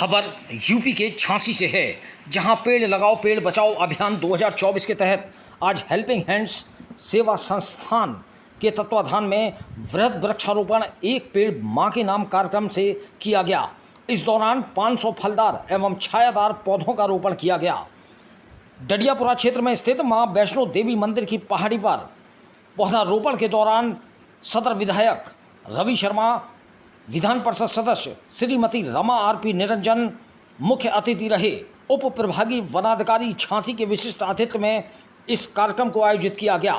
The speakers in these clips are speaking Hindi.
खबर यूपी के झांसी से है, जहां पेड़ लगाओ पेड़ बचाओ अभियान 2024 के तहत आज हेल्पिंग हैंड्स सेवा संस्थान के तत्वाधान में वृहद वृक्षारोपण एक पेड़ मां के नाम कार्यक्रम से किया गया। इस दौरान 500 फलदार एवं छायादार पौधों का रोपण किया गया। डडियापुरा क्षेत्र में स्थित मां वैष्णो देवी मंदिर की पहाड़ी पर पौधारोपण के दौरान सदर विधायक रवि शर्मा, विधान परिषद सदस्य श्रीमती रमा आरपी निरंजन मुख्य अतिथि रहे। उप प्रभागी वनाधिकारी झांसी के विशिष्ट आतिथ्य में इस कार्यक्रम को आयोजित किया गया।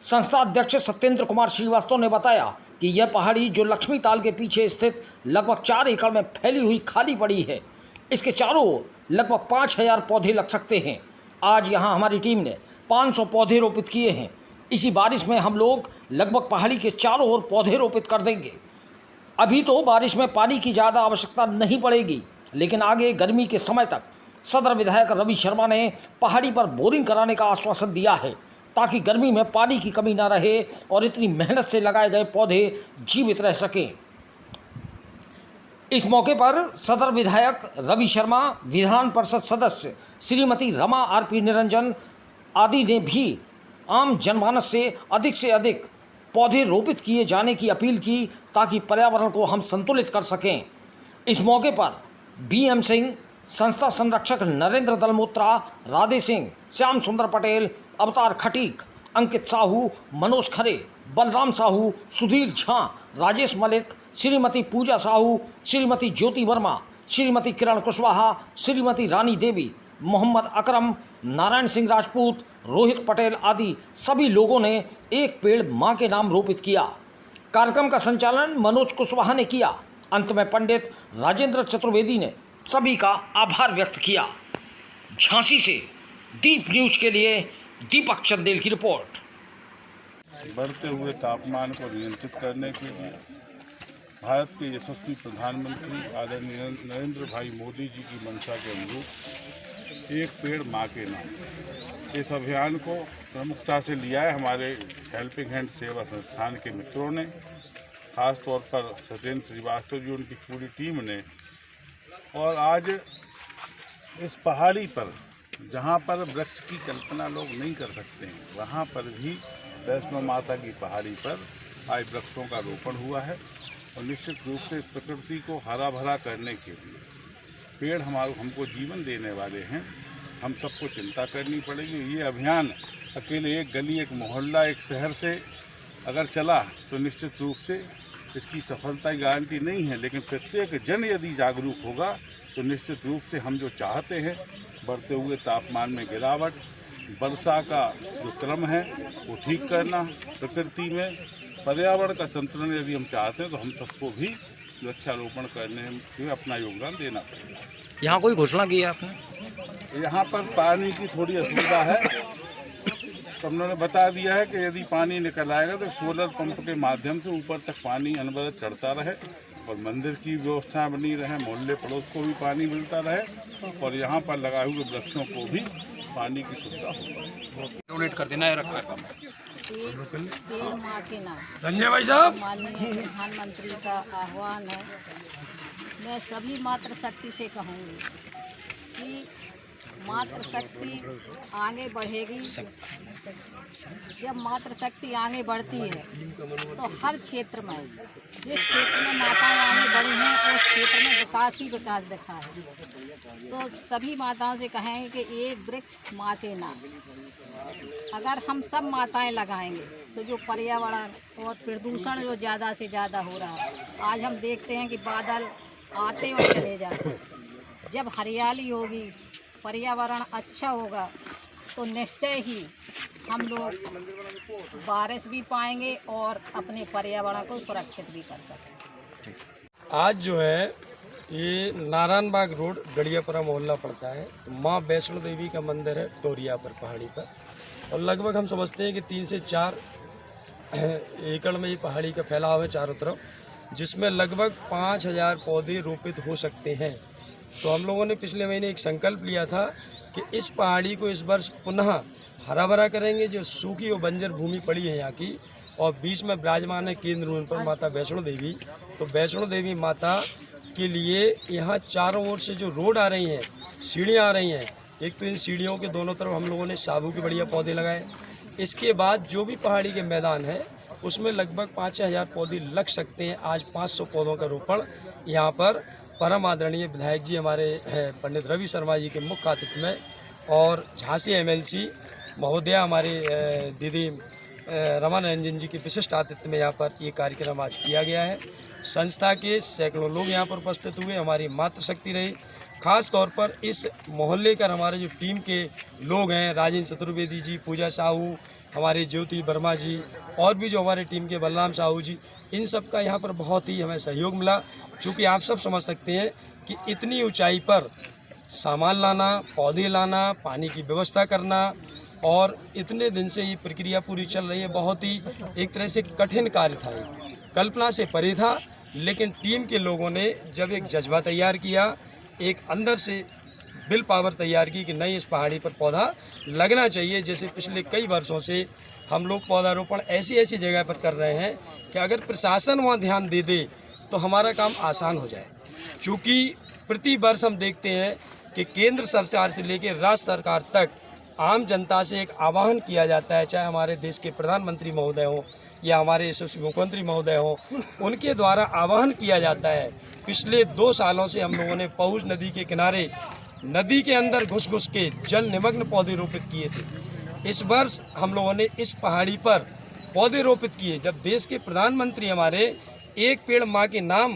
संस्था अध्यक्ष सत्येंद्र कुमार श्रीवास्तव ने बताया कि यह पहाड़ी जो लक्ष्मी ताल के पीछे स्थित लगभग 4 एकड़ में फैली हुई खाली पड़ी है, इसके चारों ओर लगभग 5000 पौधे लग सकते हैं। आज यहाँ हमारी टीम ने 500 पौधे रोपित किए हैं। इसी बारिश में हम लोग लगभग पहाड़ी के चारों ओर पौधे रोपित कर देंगे। अभी तो बारिश में पानी की ज़्यादा आवश्यकता नहीं पड़ेगी, लेकिन आगे गर्मी के समय तक सदर विधायक रवि शर्मा ने पहाड़ी पर बोरिंग कराने का आश्वासन दिया है, ताकि गर्मी में पानी की कमी न रहे और इतनी मेहनत से लगाए गए पौधे जीवित रह सकें। इस मौके पर सदर विधायक रवि शर्मा, विधान परिषद सदस्य श्रीमती रमा आरपी निरंजन आदि ने भी आम जनमानस से अधिक पौधे रोपित किए जाने की अपील की, ताकि पर्यावरण को हम संतुलित कर सकें। इस मौके पर BM सिंह, संस्था संरक्षक नरेंद्र दलमोत्रा, राधे सिंह, श्याम सुंदर पटेल, अवतार खटीक, अंकित साहू, मनोज खरे, बलराम साहू, सुधीर झा, राजेश मलिक, श्रीमती पूजा साहू, श्रीमती ज्योति वर्मा, श्रीमती किरण कुशवाहा, श्रीमती रानी देवी, मोहम्मद अकरम, नारायण सिंह राजपूत, रोहित पटेल आदि सभी लोगों ने एक पेड़ मां के नाम रोपित किया। कार्यक्रम का संचालन मनोज कुशवाहा ने किया। अंत में पंडित राजेंद्र चतुर्वेदी ने सभी का आभार व्यक्त किया। झांसी से दीप न्यूज के लिए दीपक चंदेल की रिपोर्ट। बढ़ते हुए तापमान को नियंत्रित करने के लिए भारत के यशस्वी प्रधानमंत्री आदरणीय नरेंद्र भाई मोदी जी की मंशा के अनुरूप एक पेड़ मां के नाम, इस अभियान को प्रमुखता से लिया है हमारे हेल्पिंग हैंड सेवा संस्थान के मित्रों ने, खास तौर पर सत्येंद्र श्रीवास्तव जी, उनकी पूरी टीम ने। और आज इस पहाड़ी पर जहाँ पर वृक्ष की कल्पना लोग नहीं कर सकते हैं, वहाँ पर भी वैष्णो माता की पहाड़ी पर आज वृक्षों का रोपण हुआ है। और निश्चित रूप से इस प्रकृति को हरा भरा करने के लिए पेड़ हमको जीवन देने वाले हैं। हम सबको चिंता करनी पड़ेगी। ये अभियान अकेले एक गली, एक मोहल्ला, एक शहर से अगर चला तो निश्चित रूप से इसकी सफलता की गारंटी नहीं है, लेकिन प्रत्येक जन यदि जागरूक होगा तो निश्चित रूप से हम जो चाहते हैं, बढ़ते हुए तापमान में गिरावट, वर्षा का जो क्रम है वो ठीक करना, प्रकृति में पर्यावरण का संतुलन यदि हम चाहते हैं तो हम सबको भी वृक्षारोपण करने में अपना योगदान देना पड़ेगा। यहाँ कोई घोषणा की है आपने? यहाँ पर पानी की थोड़ी असुविधा है, तो उन्होंने बता दिया है कि यदि पानी निकल आएगा तो सोलर पंप के माध्यम से ऊपर तक पानी अनवरत चढ़ता रहे और मंदिर की व्यवस्था बनी रहे, मोहल्ले पड़ोस को भी पानी मिलता रहे और यहाँ पर लगाए हुए वृक्षों को भी पानी की सुविधा हो। डोनेट कर देना है, रखा है पेड़ माँ के नाम संजय भाई साहब। माननीय प्रधानमंत्री का आह्वान है। मैं सभी मातृशक्ति से कहूँगी कि मातृशक्ति आगे बढ़ेगी। जब मातृशक्ति आगे बढ़ती है तो हर क्षेत्र में, जिस क्षेत्र में माताएं आगे बढ़ी हैं उस क्षेत्र में विकास ही विकास दिखा है। तो सभी माताओं से कहें कि एक वृक्ष माँ के नाम। अगर हम सब माताएं लगाएंगे तो जो पर्यावरण और प्रदूषण जो ज़्यादा से ज़्यादा हो रहा है, आज हम देखते हैं कि बादल आते और चले जाते। जब हरियाली होगी, पर्यावरण अच्छा होगा तो निश्चय ही हम लोग बारिश भी पाएंगे और अपने पर्यावरण को सुरक्षित भी कर सकें। आज जो है ये नारायण बाग रोड डडियापुरा मोहल्ला पड़ता है। तो माँ वैष्णो देवी का मंदिर है डोरिया पर, पहाड़ी पर, और लगभग हम समझते हैं कि 3 से 4 एकड़ में ये पहाड़ी का फैलाव है चारों तरफ, जिसमें लगभग 5000 पौधे रोपित हो सकते हैं। तो हम लोगों ने पिछले महीने एक संकल्प लिया था कि इस पहाड़ी को इस वर्ष पुनः हरा भरा करेंगे। जो सूखी और बंजर भूमि पड़ी है यहाँ की, और बीच में विराजमान है केंद्र पर माता वैष्णो देवी। तो वैष्णो देवी माता के लिए यहाँ चारों ओर से जो रोड आ रही हैं, सीढ़ियाँ आ रही हैं, एक तो इन सीढ़ियों के दोनों तरफ हम लोगों ने साबू के बढ़िया पौधे लगाए। इसके बाद जो भी पहाड़ी के मैदान है उसमें लगभग 5,000 पौधे लग सकते हैं। आज 500 पौधों का रोपण यहाँ पर परम आदरणीय विधायक जी हमारे पंडित रवि शर्मा जी के मुख्य आतिथ्य में और झांसी MLC महोदया हमारे दीदी रमन रंजन जी के विशिष्ट आतिथ्य में यहाँ पर ये कार्यक्रम आज किया गया है। संस्था के सैकड़ों लोग यहाँ पर उपस्थित हुए, हमारी मातृशक्ति रही। खास तौर पर इस मोहल्ले का हमारे जो टीम के लोग हैं, राजेंद्र चतुर्वेदी जी, पूजा साहू, हमारे ज्योति वर्मा जी और भी जो हमारे टीम के बलराम साहू जी, इन सब का यहाँ पर बहुत ही हमें सहयोग मिला। क्योंकि आप सब समझ सकते हैं कि इतनी ऊंचाई पर सामान लाना, पौधे लाना, पानी की व्यवस्था करना और इतने दिन से ये प्रक्रिया पूरी चल रही है, बहुत ही एक तरह से कठिन कार्य था। ये कल्पना से परे था, लेकिन टीम के लोगों ने जब एक जज्बा तैयार किया, एक अंदर से विल पावर तैयार की कि नहीं, इस पहाड़ी पर पौधा लगना चाहिए। जैसे पिछले कई वर्षों से हम लोग पौधारोपण ऐसी ऐसी जगह पर कर रहे हैं कि अगर प्रशासन वहाँ ध्यान दे दे तो हमारा काम आसान हो जाए। क्योंकि प्रति वर्ष हम देखते हैं कि केंद्र सरकार से लेकर राज्य सरकार तक आम जनता से एक आह्वान किया जाता है, चाहे हमारे देश के प्रधानमंत्री महोदय हों या हमारे यशस्वी मुख्यमंत्री महोदय हों, उनके द्वारा आह्वान किया जाता है। पिछले 2 सालों से हम लोगों ने पहुज नदी के किनारे नदी के अंदर घुस घुस के जल निमग्न पौधे रोपित किए थे। इस वर्ष हम लोगों ने इस पहाड़ी पर पौधे रोपित किए। जब देश के प्रधानमंत्री हमारे एक पेड़ माँ के नाम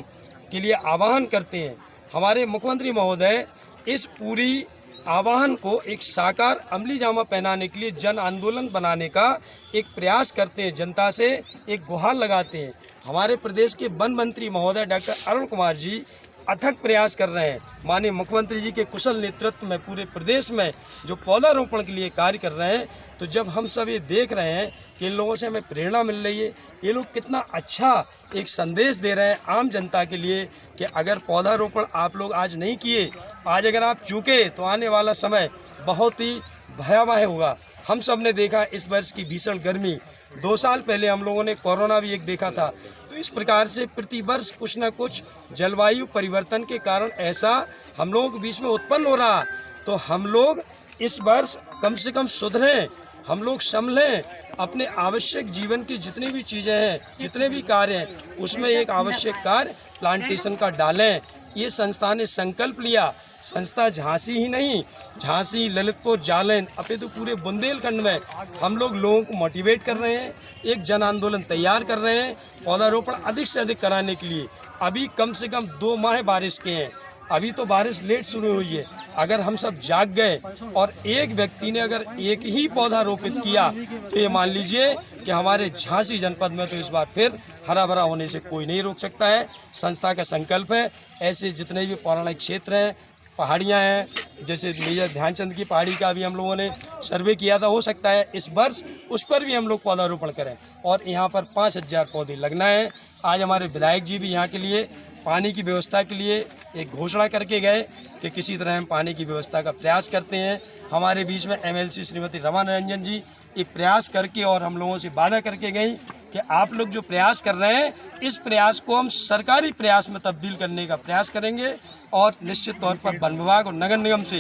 के लिए आह्वान करते हैं, हमारे मुख्यमंत्री महोदय इस पूरी आह्वान को एक साकार अमली जामा पहनाने के लिए जन आंदोलन बनाने का एक प्रयास करते हैं, जनता से एक गुहार लगाते हैं। हमारे प्रदेश के वन मंत्री महोदय डॉक्टर अरुण कुमार जी अथक प्रयास कर रहे हैं। माननीय मुख्यमंत्री जी के कुशल नेतृत्व में पूरे प्रदेश में जो पौधारोपण के लिए कार्य कर रहे हैं, तो जब हम सब ये देख रहे हैं कि इन लोगों से हमें प्रेरणा मिल रही है, ये लोग कितना अच्छा एक संदेश दे रहे हैं आम जनता के लिए कि अगर पौधारोपण आप लोग आज नहीं किए, आज अगर आप चूके तो आने वाला समय बहुत ही भयावह होगा। हम सब ने देखा इस वर्ष की भीषण गर्मी, 2 साल पहले हम लोगों ने कोरोना भी एक देखा था। तो इस प्रकार से प्रति वर्ष कुछ न कुछ जलवायु परिवर्तन के कारण ऐसा हम लोगों के बीच में उत्पन्न हो रहा। तो हम लोग इस वर्ष कम से कम सुधरें, हम लोग संभलें, अपने आवश्यक जीवन की जितनी भी चीज़ें हैं, जितने भी कार्य हैं, उसमें एक आवश्यक कार्य प्लांटेशन का डालें। ये संस्था ने संकल्प लिया। संस्था झांसी ही नहीं, झांसी, ललितपुर, जालौन, अपितु पूरे बुंदेलखंड में हम लोग लोगों को मोटिवेट कर रहे हैं, एक जन आंदोलन तैयार कर रहे हैं पौधारोपण अधिक से अधिक कराने के लिए। अभी कम से कम 2 माह बारिश के हैं, अभी तो बारिश लेट शुरू हुई है। अगर हम सब जाग गए और एक व्यक्ति ने अगर एक ही पौधा रोपित किया, तो ये मान लीजिए कि हमारे झांसी जनपद में तो इस बार फिर हरा भरा होने से कोई नहीं रोक सकता है। संस्था का संकल्प है ऐसे जितने भी पौराणिक क्षेत्र हैं, पहाड़ियाँ हैं, जैसे मेजर ध्यानचंद की पहाड़ी का भी हम लोगों ने सर्वे किया था, हो सकता है इस वर्ष उस पर भी हम लोग पौधारोपण करें और यहाँ पर 5,000 पौधे लगना है। आज हमारे विधायक जी भी यहाँ के लिए पानी की व्यवस्था के लिए एक घोषणा करके गए कि किसी तरह हम पानी की व्यवस्था का प्रयास करते हैं। हमारे बीच में MLC श्रीमती रमन रंजन जी ये प्रयास करके और हम लोगों से वादा करके गई कि आप लोग जो प्रयास कर रहे हैं, इस प्रयास को हम सरकारी प्रयास में तब्दील करने का प्रयास करेंगे और निश्चित तौर पर वन विभाग और नगर निगम से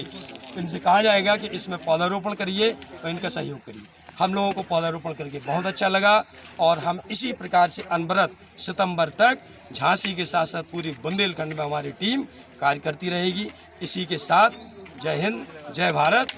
इनसे कहा जाएगा कि इसमें पौधारोपण करिए और इनका सहयोग करिए। हम लोगों को पौधारोपण करके बहुत अच्छा लगा और हम इसी प्रकार से अनवरत सितंबर तक झांसी के साथ साथ पूरी बुंदेलखंड में हमारी टीम कार्य करती रहेगी। इसी के साथ जय हिंद, जय भारत।